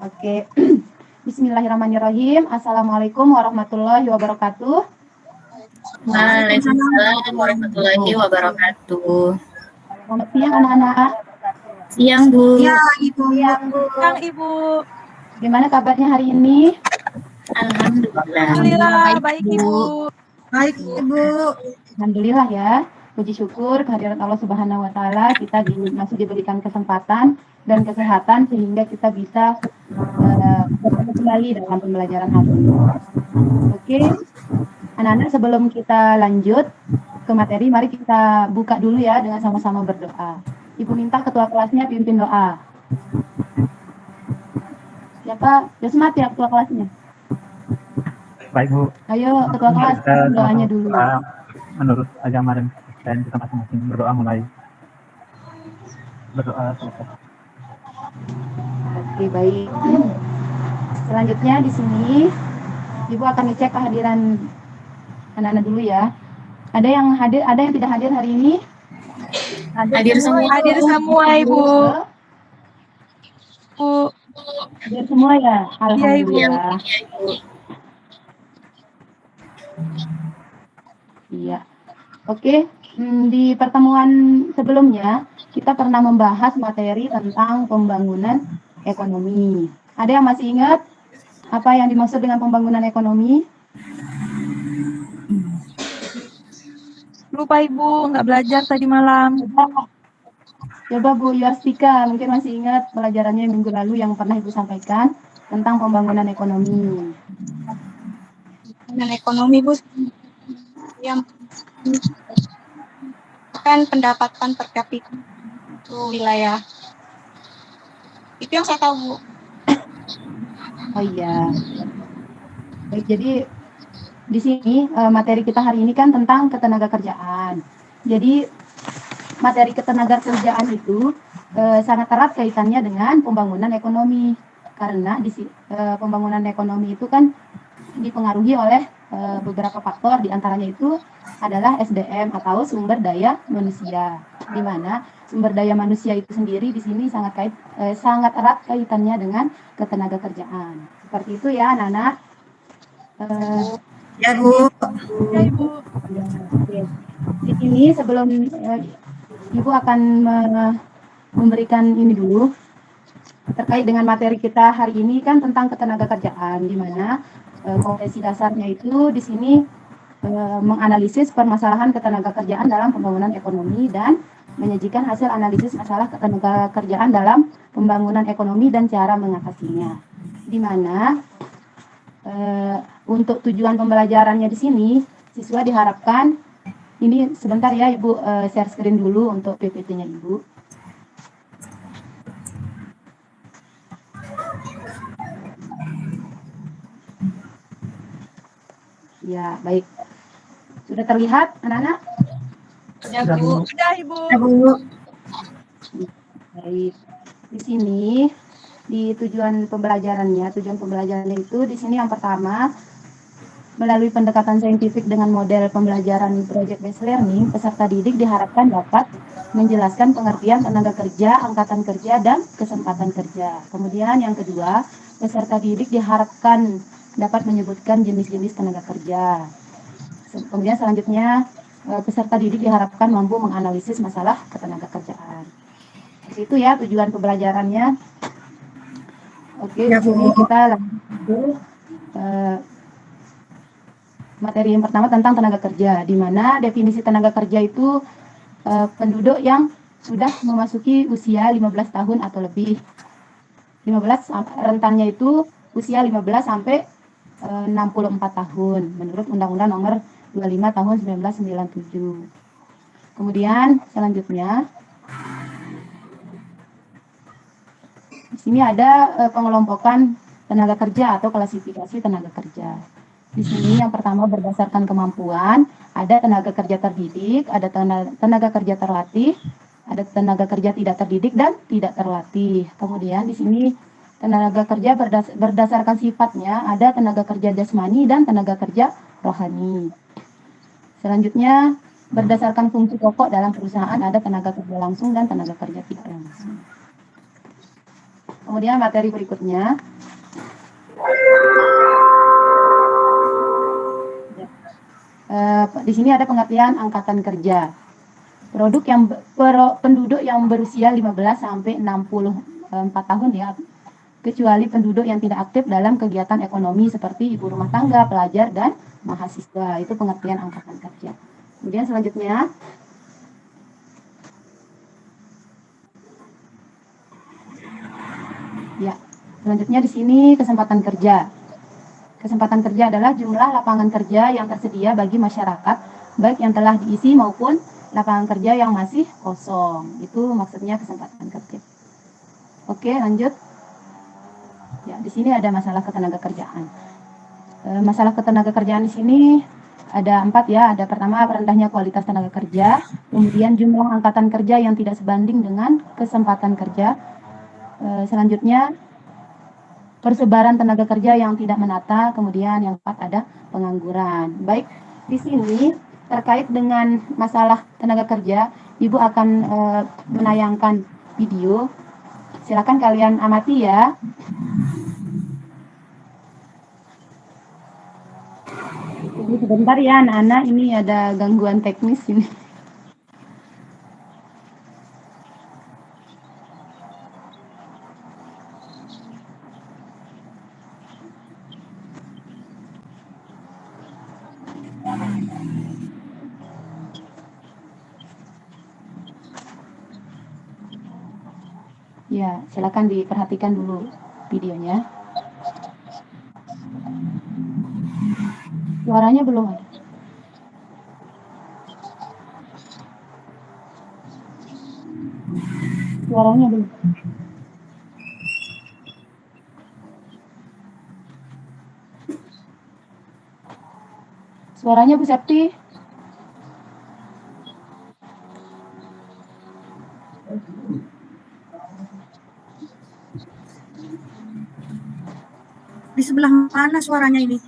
Oke. Bismillahirrahmanirrahim. Assalamualaikum warahmatullahi wabarakatuh. Waalaikumsalam warahmatullahi wabarakatuh. Selamat siang anak-anak. Siang, Bu. Siang, Ibu. Gimana kabarnya hari ini? Alhamdulillah, baik, Ibu. Baik, Ibu. Alhamdulillah ya. Puji syukur kehadirat Allah Subhanahu wa taala, kita masih diberikan kesempatan dan kesehatan sehingga kita bisa bertemu kembali dalam pembelajaran hari ini. Oke. Anak-anak, sebelum kita lanjut ke materi, mari kita buka dulu ya dengan sama-sama berdoa. Ibu minta ketua kelasnya pimpin doa. Siapa? Yosmat ya ketua kelasnya. Baik, Bu. Ayo ketua kelas, doanya dulu. Menurut agama dan kita masing-masing berdoa mulai. Berdoa selesai. Oke, baik. Selanjutnya di sini Ibu akan ngecek kehadiran anak-anak dulu ya. Ada yang hadir, ada yang tidak hadir hari ini? Hadir semua. Hadir semua, Ibu. Bu. Hadir semua ya? Alhamdulillah. Iya. Oke, di pertemuan sebelumnya kita pernah membahas materi tentang pembangunan ekonomi. Ada yang masih ingat apa yang dimaksud dengan pembangunan ekonomi? Lupa, Ibu, nggak belajar tadi malam. Coba Bu Yorstika, mungkin masih ingat pelajarannya minggu lalu yang pernah Ibu sampaikan tentang pembangunan ekonomi. Pembangunan ekonomi, Bu, yang kan pendapatan per kapita itu wilayah. Itu yang saya tahu, Bu. Oh iya. Baik, jadi di sini materi kita hari ini kan tentang ketenagakerjaan. Jadi materi ketenagakerjaan itu sangat erat kaitannya dengan pembangunan ekonomi. Karena pembangunan ekonomi itu kan dipengaruhi oleh beberapa faktor, diantaranya itu adalah SDM atau sumber daya manusia, di mana sumber daya manusia itu sendiri di sini sangat erat kaitannya dengan ketenagakerjaan. Seperti itu ya anak-anak. Ya, Bu. Ya, Ibu. Di sini sebelum Ibu akan memberikan ini dulu terkait dengan materi kita hari ini kan tentang ketenagakerjaan, di mana kompetensi dasarnya itu di sini menganalisis permasalahan ketenagakerjaan dalam pembangunan ekonomi dan menyajikan hasil analisis masalah ketenagakerjaan dalam pembangunan ekonomi dan cara mengatasinya. Di mana untuk tujuan pembelajarannya di sini siswa diharapkan ini sebentar ya Ibu share screen dulu untuk PPT-nya Ibu. Ya, baik. Sudah terlihat, anak-anak? Ya, Bu. Sudah, Ibu. Ya, Bu. Baik. Di sini, di tujuan pembelajarannya itu di sini yang pertama, melalui pendekatan saintifik dengan model pembelajaran project based learning, peserta didik diharapkan dapat menjelaskan pengertian tenaga kerja, angkatan kerja, dan kesempatan kerja. Kemudian yang kedua, peserta didik diharapkan dapat menyebutkan jenis-jenis tenaga kerja. Kemudian selanjutnya, peserta didik diharapkan mampu menganalisis masalah ketenaga kerjaan. Itu ya tujuan pembelajarannya. Oke, Ya, di sini Bu. kita lanjut materi yang pertama tentang tenaga kerja, di mana definisi tenaga kerja itu penduduk yang sudah memasuki usia 15 tahun atau lebih. 15 rentannya itu usia 15 sampai 64 tahun menurut Undang-Undang Nomor 25 Tahun 1997. Kemudian selanjutnya di sini ada pengelompokan tenaga kerja atau klasifikasi tenaga kerja. Di sini yang pertama berdasarkan kemampuan, ada tenaga kerja terdidik, ada tenaga kerja terlatih, ada tenaga kerja tidak terdidik dan tidak terlatih. Kemudian di sini tenaga kerja berdasarkan sifatnya, ada tenaga kerja jasmani dan tenaga kerja rohani. Selanjutnya berdasarkan fungsi pokok dalam perusahaan, ada tenaga kerja langsung dan tenaga kerja tidak langsung. Kemudian materi berikutnya. Di sini ada pengertian angkatan kerja. Penduduk yang berusia 15 sampai 64 tahun ya, kecuali penduduk yang tidak aktif dalam kegiatan ekonomi seperti ibu rumah tangga, pelajar, dan mahasiswa. Itu pengertian angkatan kerja. Kemudian selanjutnya, selanjutnya di sini kesempatan kerja. Kesempatan kerja adalah jumlah lapangan kerja yang tersedia bagi masyarakat, baik yang telah diisi maupun lapangan kerja yang masih kosong. Itu maksudnya kesempatan kerja. Oke, lanjut. Ya, di sini ada masalah ketenagakerjaan. Masalah ketenagakerjaan di sini ada 4 ya. Ada pertama, rendahnya kualitas tenaga kerja, kemudian jumlah angkatan kerja yang tidak sebanding dengan kesempatan kerja. Selanjutnya, persebaran tenaga kerja yang tidak menata, kemudian yang 4 ada pengangguran. Baik, di sini terkait dengan masalah tenaga kerja, Ibu akan menayangkan video. Silakan kalian amati ya. Tunggu sebentar ya anak-anak, ini ada gangguan teknis ini. Ya, silakan diperhatikan dulu videonya. Suaranya belum ada. Suaranya belum. Suaranya Bu Septi. Di sebelah mana suaranya ini?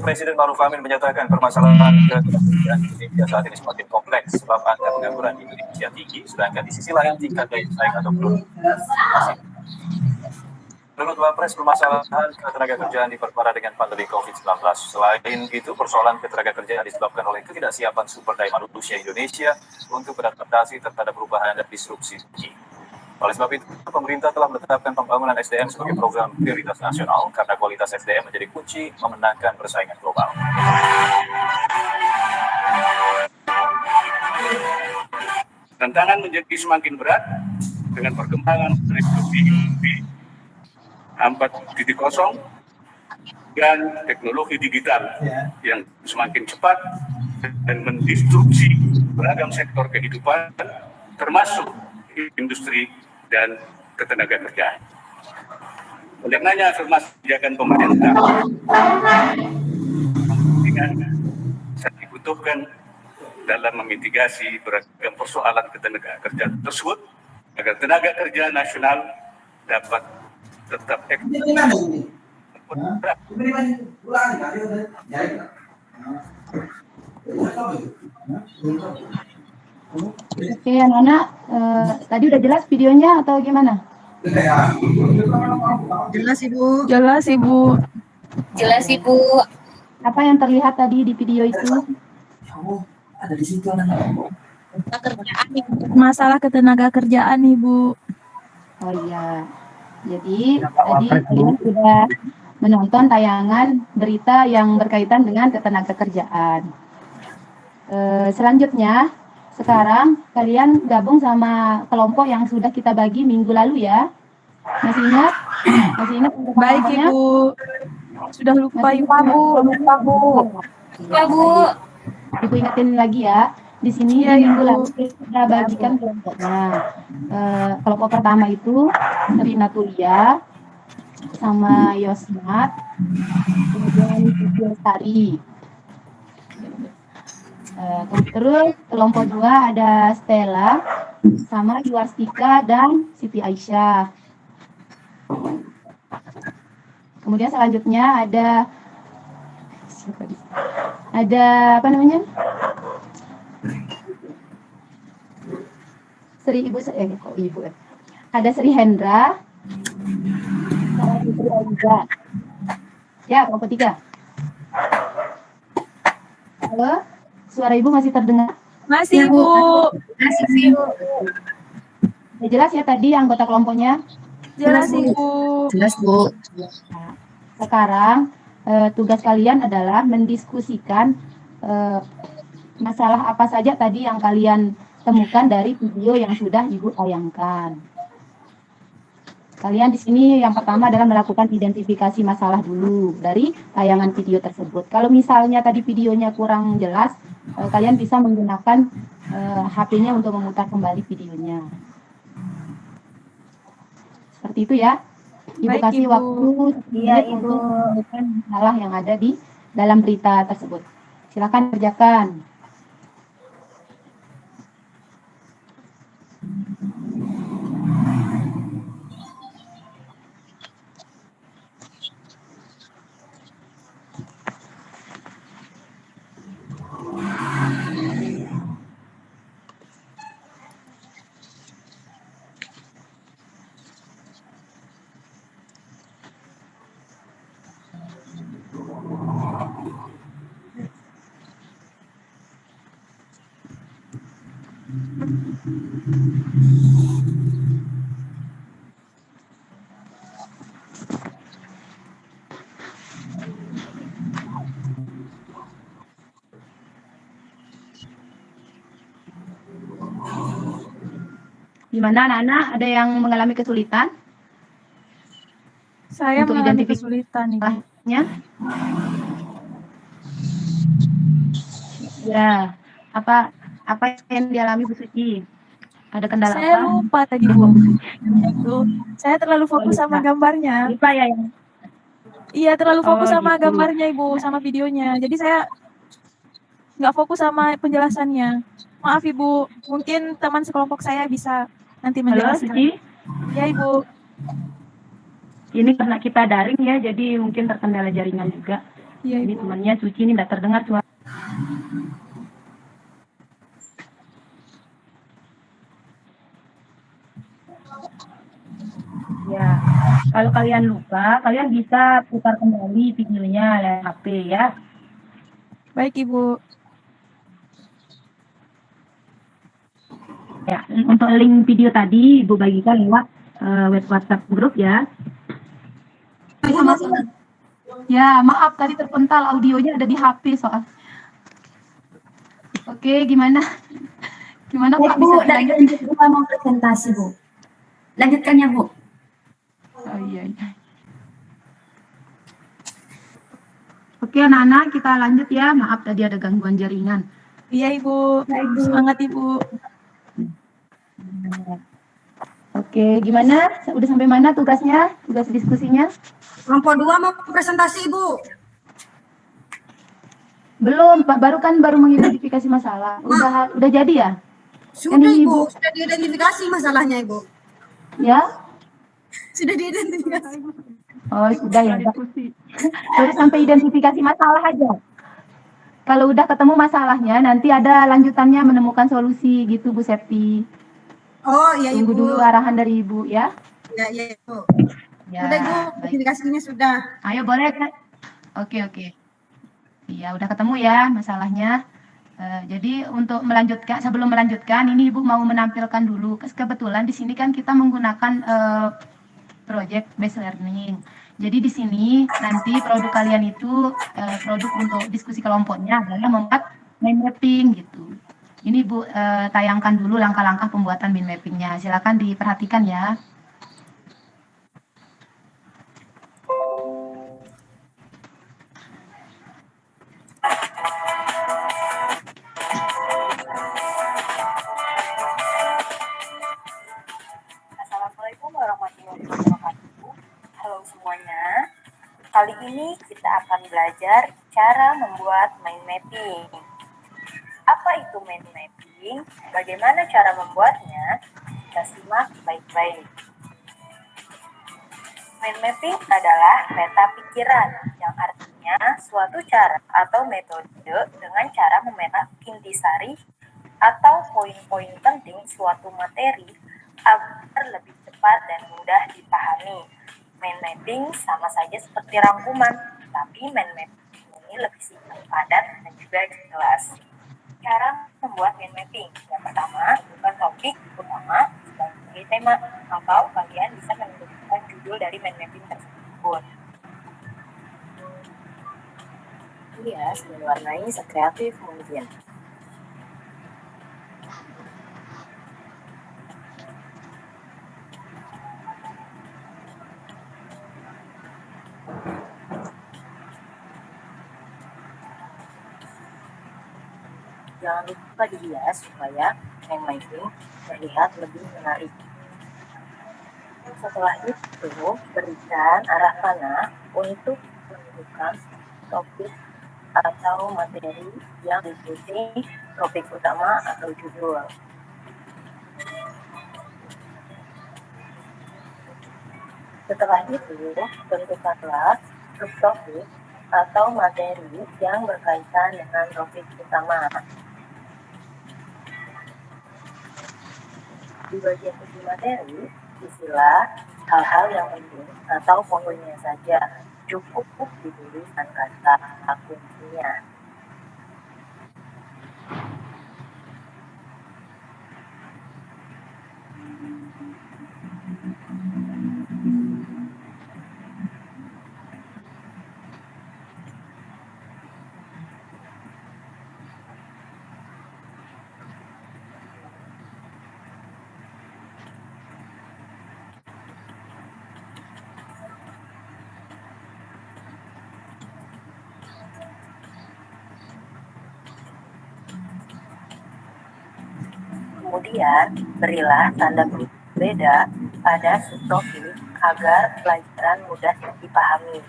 Presiden Ma'ruf Amin menyatakan permasalahan ketenaga Indonesia saat ini semakin kompleks sebab angka pengangguran di Indonesia tinggi, sedangkan di sisi lain tingkat daya saing atau belum. Menurut Wapres, permasalahan ketenaga kerjaan diperparah dengan pandemi COVID-19. Selain itu, persoalan ketenaga kerjaan disebabkan oleh ketidaksiapan sumber daya manusia Indonesia untuk beradaptasi terhadap perubahan dan disrupsi. Oleh sebab itu, pemerintah telah menetapkan pembangunan SDM sebagai program prioritas nasional karena kualitas SDM menjadi kunci memenangkan persaingan global. Tantangan menjadi semakin berat dengan perkembangan teknologi 4.0 dan teknologi digital yang semakin cepat dan mendistruksi beragam sektor kehidupan, termasuk industri dan ketenaga kerjaan. Oleh karenanya, afirmasi kebijakan pemerintah sangat dibutuhkan dalam memitigasi beragam persoalan ketenaga kerjaan tersebut agar tenaga kerja nasional dapat tetap Oke, anak-anak, tadi udah jelas videonya atau gimana? Jelas Ibu. Jelas Ibu. Jelas Ibu. Apa yang terlihat tadi di video itu? Ada di situ Pekerjaan Masalah ketenaga kerjaan Ibu. Oh iya. Jadi tadi kalian sudah menonton tayangan berita yang berkaitan dengan ketenaga kerjaan. Selanjutnya, sekarang kalian gabung sama kelompok yang sudah kita bagi minggu lalu ya. Masih ingat? Masih ingat? Baik Ibu. Sudah lupa Ibu. Lupa Bu. Lupa Bu. Ibu ingetin lagi ya. Di sini Ya, minggu Ibu. lalu kita bagikan kelompoknya. Kelompok pertama itu Rina Tulia sama Yosmat, kemudian Cici Lestari. Terus kelompok 2 ada Stella sama Yuarstika dan Siti Aisyah. Kemudian selanjutnya ada apa namanya? Ada Sri Hendra, sama Sri Aiza. Ya, kelompok 3. Halo, suara Ibu masih terdengar? Masih, Bu. Asik sih, Bu. Udah jelas ya tadi anggota kelompoknya? Jelas, Ibu. Jelas, Bu. Sekarang tugas kalian adalah mendiskusikan masalah apa saja tadi yang kalian temukan dari video yang sudah Ibu tayangkan. Kalian di sini yang pertama adalah melakukan identifikasi masalah dulu dari tayangan video tersebut. Kalau misalnya tadi videonya kurang jelas, kalian bisa menggunakan HP-nya untuk memutar kembali videonya. Seperti itu ya. Ibu Baik, kasih Ibu. waktu Iya, Ibu. untuk menemukan masalah yang ada di dalam berita tersebut. Silakan kerjakan. Gimana anak-anak? Ada yang mengalami kesulitan? Saya Untuk mengalami identifikasi kesulitan, Ibu. salahnya? Ya, apa yang dialami Bu Suci? Ada kendala Saya apa? lupa tadi, Bu. Itu, saya terlalu fokus sama gambarnya. Lupa ya yang. Iya, terlalu fokus Oh, sama gitu. gambarnya, Ibu, sama videonya. Jadi saya nggak fokus sama penjelasannya. Maaf, Ibu. Mungkin teman sekelompok saya bisa nanti Halo menjelaskan. Suci, Ya, Ibu. ini karena kita daring ya, jadi mungkin terkendala jaringan juga. Iya, Ini Ibu. temannya Suci ini nggak terdengar suara. Ya, kalau kalian lupa, kalian bisa putar kembali videonya lewat HP ya. Baik, Ibu. Ya, untuk link video tadi Ibu bagikan lewat web WhatsApp grup ya. Ya, maaf tadi terpental audionya ada di HP soal. Oke, gimana? Gimana Pak, Bu, bisa dari dilanjut? kelompok 2 mau presentasi, Bu. Lanjutkan ya, Bu. Oh iya. Oke anak-anak, kita lanjut ya. Maaf tadi ada gangguan jaringan. Iya, Ibu. Semangat, Ibu. Oke, gimana? Udah sampai mana tugasnya? Tugas diskusinya? Kelompok 2 mau presentasi, Bu. Belum, Pak. Baru mengidentifikasi masalah. Udah jadi ya? Sudah, Ini, Ibu. Ibu. Sudah diidentifikasi masalahnya, Ibu. Ya? Sudah diidentifikasi. Oh, sudah ya. Baru sampai identifikasi masalah aja. Kalau udah ketemu masalahnya, nanti ada lanjutannya menemukan solusi gitu, Bu Septi. Oh, iya, Tunggu Ibu. dulu arahan dari Ibu ya. Ya, iya, Ibu. Ya, Sudah, Ibu. baik. Identifikasinya sudah. Ayo boleh kan? Oke. Iya, udah ketemu ya masalahnya. Jadi untuk melanjutkan, sebelum melanjutkan, ini Ibu mau menampilkan dulu. Kebetulan di sini kan kita menggunakan project based learning. Jadi di sini nanti produk kalian itu produk untuk diskusi kelompoknya adalah membuat mind mapping gitu. Ini Bu tayangkan dulu langkah-langkah pembuatan mind mappingnya. Silakan diperhatikan ya. Assalamualaikum warahmatullahi wabarakatuh. Halo semuanya. Kali ini kita akan belajar cara membuat mind mapping. Apa itu mind mapping? mapping. Bagaimana cara membuatnya? Kita simak baik-baik. Mind mapping adalah peta pikiran, yang artinya suatu cara atau metode dengan cara memeta intisari atau poin-poin penting suatu materi agar lebih cepat dan mudah dipahami. Mind mapping sama saja seperti rangkuman, tapi mind mapping ini lebih singkat, padat, dan juga jelas. Cara membuat mind mapping. Yang pertama, bukan topik utama sebagai tema, atau kalian bisa menentukan judul dari mind mapping tersebut. Hias dan warnai sekreatif mungkin. Jangan lupa dihias supaya mind mapping terlihat lebih menarik. Setelah itu, berikan arah panah untuk menentukan topik atau materi yang diikuti topik utama atau judul. Setelah itu, tentukanlah subtopik atau materi yang berkaitan dengan topik utama. Di bagian isi materi, isilah hal-hal yang penting atau poinnya saja. Cukup dituliskan kata kuncinya. Kemudian, berilah tanda berbeda pada subtopik agar pelajaran mudah dipahami.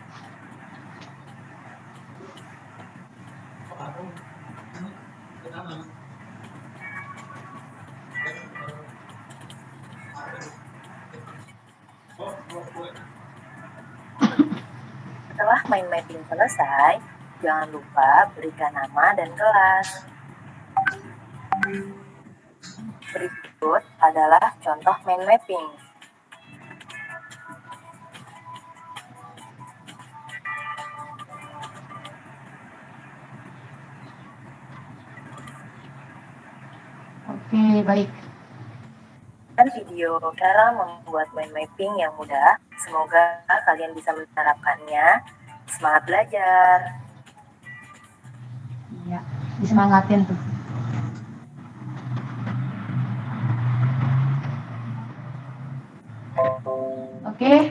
Setelah mind mapping selesai, jangan lupa berikan nama dan kelas. Berikut adalah contoh mind mapping. Oke, baik. Dan video cara membuat mind mapping yang mudah. Semoga kalian bisa menerapkannya. Semangat belajar. Ya, disemangatin tuh. Oke,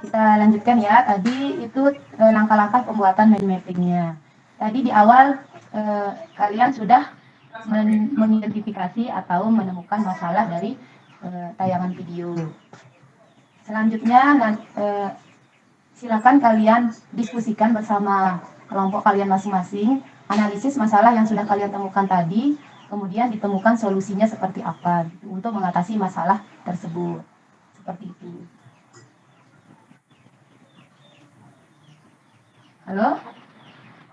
kita lanjutkan ya. Tadi itu langkah-langkah pembuatan mind mappingnya. Tadi di awal kalian sudah mengidentifikasi atau menemukan masalah dari tayangan video. Selanjutnya, silakan kalian diskusikan bersama kelompok kalian masing-masing, analisis masalah yang sudah kalian temukan tadi, kemudian ditemukan solusinya seperti apa untuk mengatasi masalah tersebut. Seperti itu. Halo?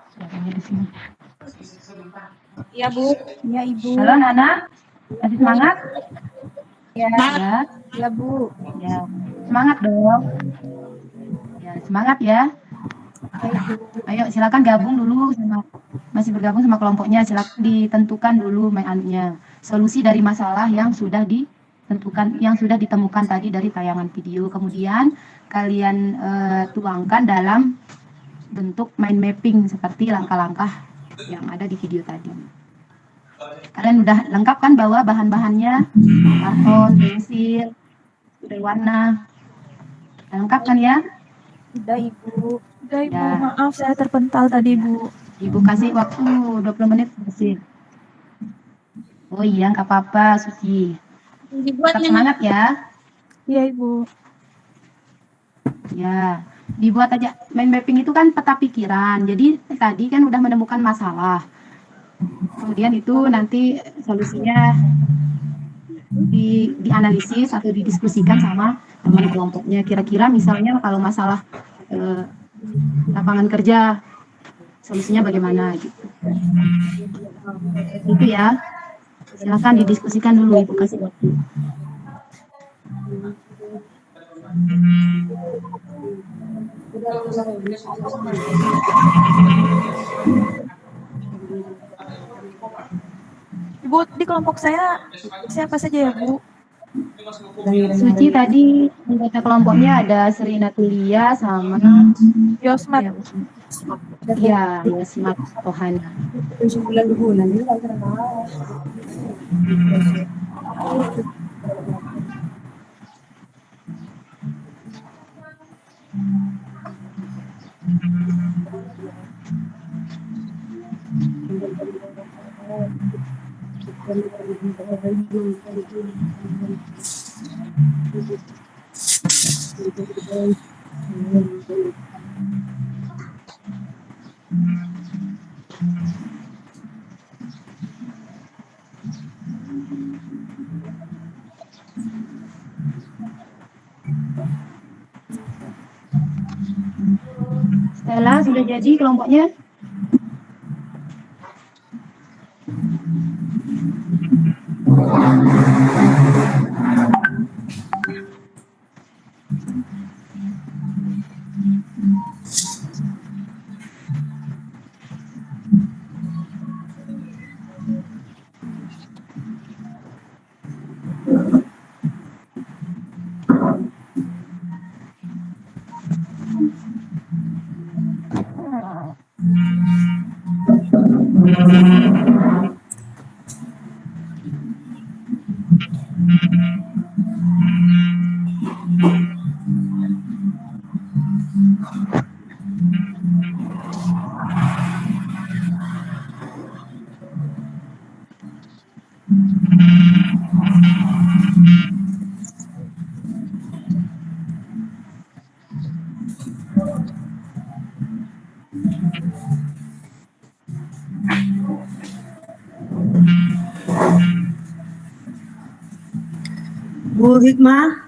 Silakan di sini. Iya, Bu. Ya, Ibu. Halo, Nana. Masih semangat? Ya. Ya. Ya, Bu. Ya. Semangat dong. Ya, semangat ya. Ayo silakan gabung dulu sama masih bergabung sama kelompoknya, silakan ditentukan dulu solusi dari masalah yang sudah ditentukan, yang sudah ditemukan tadi dari tayangan video. Kemudian kalian tuangkan dalam bentuk mind mapping seperti langkah-langkah yang ada di video tadi. Kalian udah lengkap kan bawa bahan-bahannya, karton, pensil, udah warna, lengkap kan ya? Udah, Ibu. Udah, Ibu. Ya. Maaf, saya terpental tadi, Bu. Ibu kasih waktu 20 menit bersih. Oh iya, nggak apa-apa, Suci. Tetap semangat ya. Iya, Ibu. Ya, dibuat aja. Mind mapping itu kan peta pikiran. Jadi tadi kan udah menemukan masalah. Kemudian itu nanti solusinya dianalisis atau didiskusikan sama teman kelompoknya. Kira-kira misalnya kalau masalah lapangan kerja, solusinya bagaimana gitu. Itu ya. Silakan didiskusikan dulu, Ibu kasih waktu. Ibu, di kelompok saya siapa saja ya, Bu? Suci tadi anggota kelompoknya ada Serina Tulia sama Yosmat. ya Yosmat Tohana. Stella sudah jadi kelompoknya? Bu Hikmah,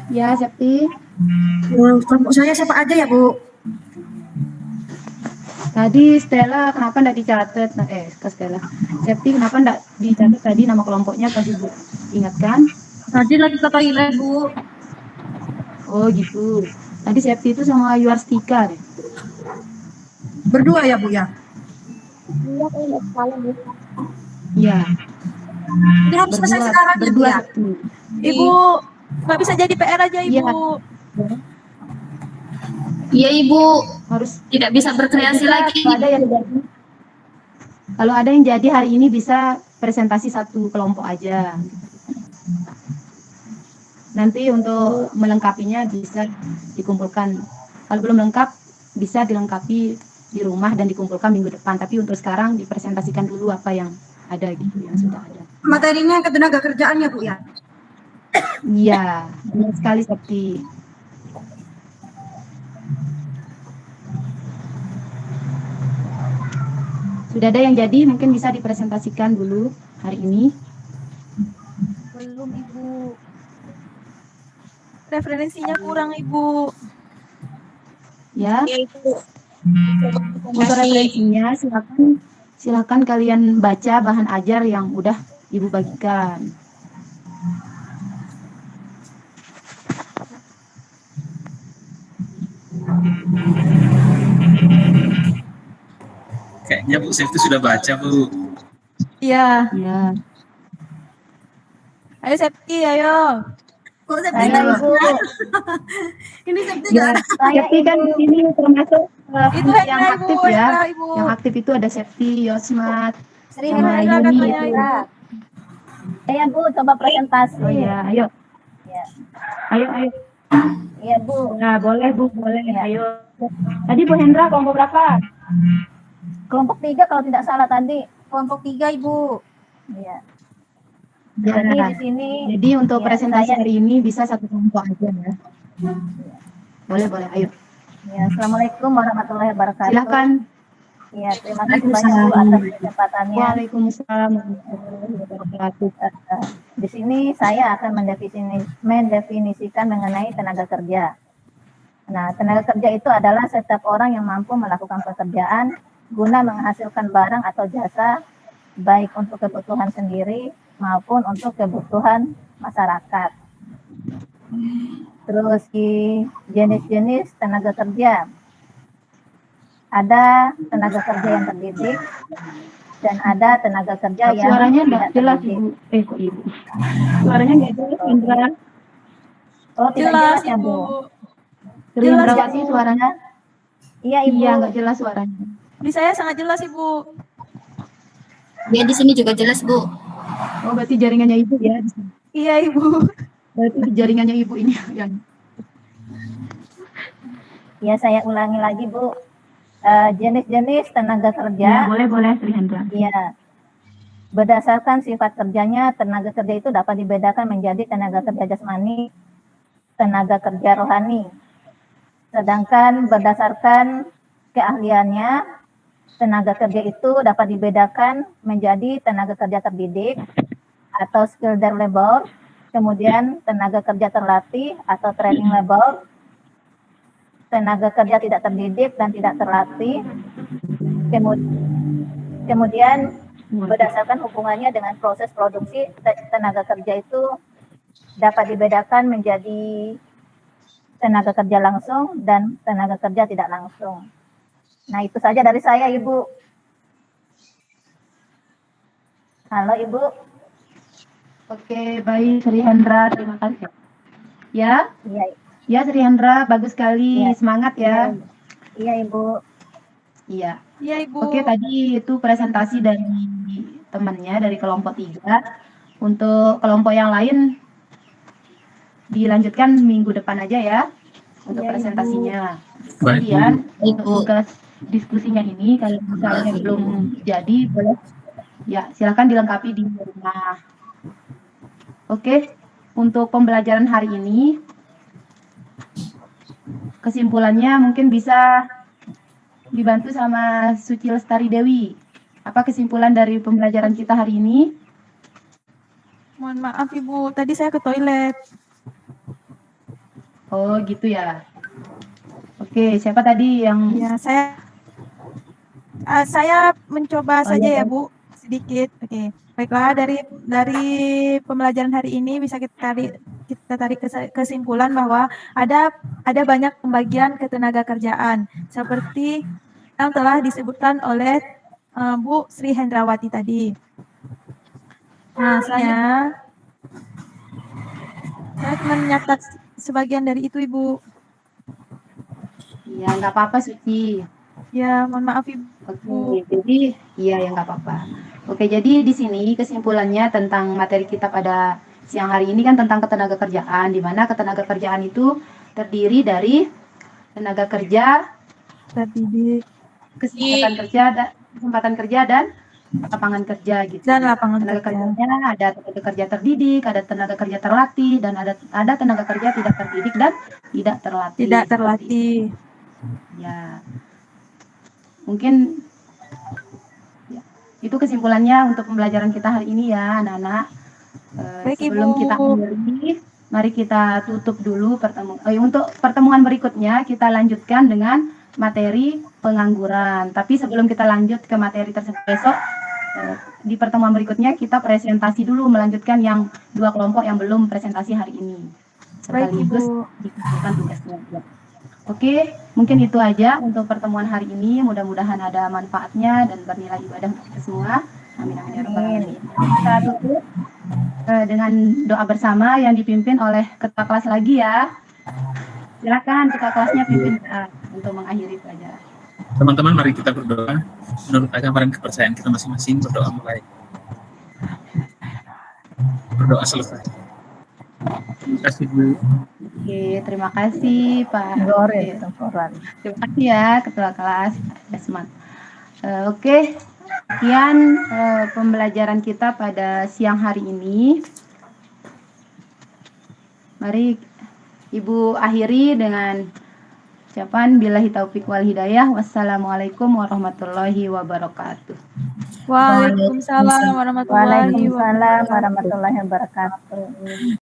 Ya, Septi. kelompok saya siapa aja ya Bu? Tadi Stella kenapa enggak dicatat? Ke Stella. Septi kenapa enggak dicatat tadi nama kelompoknya tadi Bu? Ingatkan? Tadi lagi ke toilet Bu. Oh gitu. Tadi Septi itu sama Yuarstika deh. Berdua ya Bu ya? Iya. Ini harus selesai sekarang ya Bu berdua ya? Septi. Ibu, nggak bisa jadi PR aja, Ibu. Iya Ibu, Harus tidak bisa berkreasi lagi. Kalau ada yang jadi hari ini bisa presentasi satu kelompok aja. Nanti untuk melengkapinya bisa dikumpulkan. Kalau belum lengkap bisa dilengkapi di rumah dan dikumpulkan minggu depan. Tapi untuk sekarang dipresentasikan dulu apa yang ada gitu, yang sudah ada. Materinya ketenaga kerjaan ya Bu ya? Iya, benar sekali Septi. Sudah ada yang jadi, mungkin bisa dipresentasikan dulu hari ini. Belum, Ibu. Referensinya kurang, Ibu. Ya. Untuk referensinya silakan kalian baca bahan ajar yang udah Ibu bagikan. Kayaknya Bu Septi sudah baca Bu. Iya. Ya. Ayo Septi, ayo. Kok Septi Ayo, nggak Ibu. ada? Ini Septi Ya, nggak ada. Septi kan di sini termasuk Itu yang Hendra, aktif Ibu, ya. Hendra, Ibu. Yang aktif itu ada Septi, Yosmat, Sri sama Hendra Yuni katanya, itu. Ibu. Ya Bu, coba presentasi. Oh ya, ayo. Ya. Ayo. Iya Bu. Nah, boleh Bu, boleh. Ayo. Tadi Bu Hendra kelompok berapa? Kelompok 3 kalau tidak salah tadi. Kelompok 3 Ibu. Iya. Jadi Ya. di sini Jadi untuk ya, presentasi saya- hari ini bisa satu kelompok aja ya. Boleh, ayo. ya, Assalamualaikum warahmatullahi wabarakatuh. Silakan. Ya, terima kasih banyak Bu atas kesempatannya. Waalaikumsalam warahmatullahi wabarakatuh. Di sini saya akan mendefinisikan mengenai tenaga kerja. Nah, tenaga kerja itu adalah setiap orang yang mampu melakukan pekerjaan guna menghasilkan barang atau jasa, baik untuk kebutuhan sendiri maupun untuk kebutuhan masyarakat. Terus di jenis-jenis tenaga kerja, ada tenaga kerja yang terdidik dan ada tenaga kerja yang Suaranya tidak nggak jelas, terdidik. Ibu. Kok Ibu? Suaranya nggak jelas, Indra. Oh, tidak jelas ya, Bu? Sri Jelas, Indrawati Ibu. suaranya. Iya, Ibu. Iya, nggak jelas suaranya. Di saya sangat jelas Ibu. Ya di sini juga jelas Bu. Oh, berarti jaringannya Ibu ya. Iya Ibu. Berarti jaringannya Ibu ini yang. Ya, saya ulangi lagi, Bu. Jenis-jenis tenaga Ya, kerja. boleh Sri Hendra. Iya. Berdasarkan sifat kerjanya, tenaga kerja itu dapat dibedakan menjadi tenaga kerja jasmani, tenaga kerja rohani. Sedangkan berdasarkan keahliannya, tenaga kerja itu dapat dibedakan menjadi tenaga kerja terdidik atau skilled labor, kemudian tenaga kerja terlatih atau training labor, tenaga kerja tidak terdidik dan tidak terlatih, kemudian berdasarkan hubungannya dengan proses produksi, tenaga kerja itu dapat dibedakan menjadi tenaga kerja langsung dan tenaga kerja tidak langsung. Nah, itu saja dari saya, Ibu. Halo, Ibu. Oke, baik Sri Hendra, terima kasih. Ya? Iya. Ya, Sri Hendra, bagus sekali. Ya. Semangat ya. Iya, Ibu. Iya. Iya Ibu. Oke, tadi itu presentasi dari temannya dari kelompok 3. Untuk kelompok yang lain dilanjutkan minggu depan aja ya untuk Ya, presentasinya. Baik, Kemudian Ibu. untuk tugas diskusinya ini kalau misalnya belum jadi boleh ya silakan dilengkapi di rumah. Oke, untuk pembelajaran hari ini kesimpulannya mungkin bisa dibantu sama Suci Lestari Dewi. Apa kesimpulan dari pembelajaran kita hari ini? Mohon maaf Ibu, tadi saya ke toilet. Oh gitu ya. Oke, siapa tadi yang Ya, saya mencoba Oh, saja iya, ya Bu, sedikit. Oke. Baiklah, dari pembelajaran hari ini bisa kita tarik kesimpulan bahwa ada banyak pembagian ketenaga kerjaan seperti yang telah disebutkan oleh Bu Sri Hendrawati tadi. Nah, saya cuma menyatat sebagian dari itu Ibu. Ya, nggak apa-apa Suci. Ya, mohon maaf Ibu. Oke, jadi iya ya nggak apa-apa. Oke, jadi di sini kesimpulannya tentang materi kita pada siang hari ini kan tentang ketenaga kerjaan, di mana ketenaga kerjaan itu terdiri dari tenaga kerja, Terdidik kesempatan kerja dan lapangan kerja gitu. dan lapangan Tenaga kerja. kerjanya ada tenaga kerja terdidik, ada tenaga kerja terlatih, dan ada tenaga kerja tidak terdidik dan tidak terlatih. Tidak terlatih. Ya, mungkin ya, itu kesimpulannya untuk pembelajaran kita hari ini ya, anak-anak. Baik, Sebelum Ibu. kita akhiri, mari kita tutup dulu untuk pertemuan berikutnya kita lanjutkan dengan materi pengangguran. Tapi sebelum kita lanjut ke materi tersebut besok, di pertemuan berikutnya kita presentasi dulu melanjutkan yang 2 kelompok yang belum presentasi hari ini. Baik, Sekaligus Ibu. dikumpulkan tugasnya. Oke, mungkin itu aja untuk pertemuan hari ini. Mudah-mudahan ada manfaatnya dan bernilai ibadah untuk kita semua. Amin amin ya rabbal alamin. Kita tutup dengan doa bersama yang dipimpin oleh ketua kelas lagi ya. Silakan ketua kelasnya pimpin doa untuk mengakhiri pelajaran. Teman-teman, mari kita berdoa menurut agama dan kepercayaan kita masing-masing. Berdoa mulai. Berdoa selesai. Terima kasih Bu. Oke, terima kasih Pak. Terima kasih ya ketua kelas Desman. Oke, sekian pembelajaran kita pada siang hari ini. Mari Ibu akhiri dengan ucapan billahi taufik wal hidayah. Wassalamualaikum warahmatullahi wabarakatuh. Waalaikumsalam warahmatullahi Waalaikumsalam wabarakatuh. warahmatullahi wabarakatuh.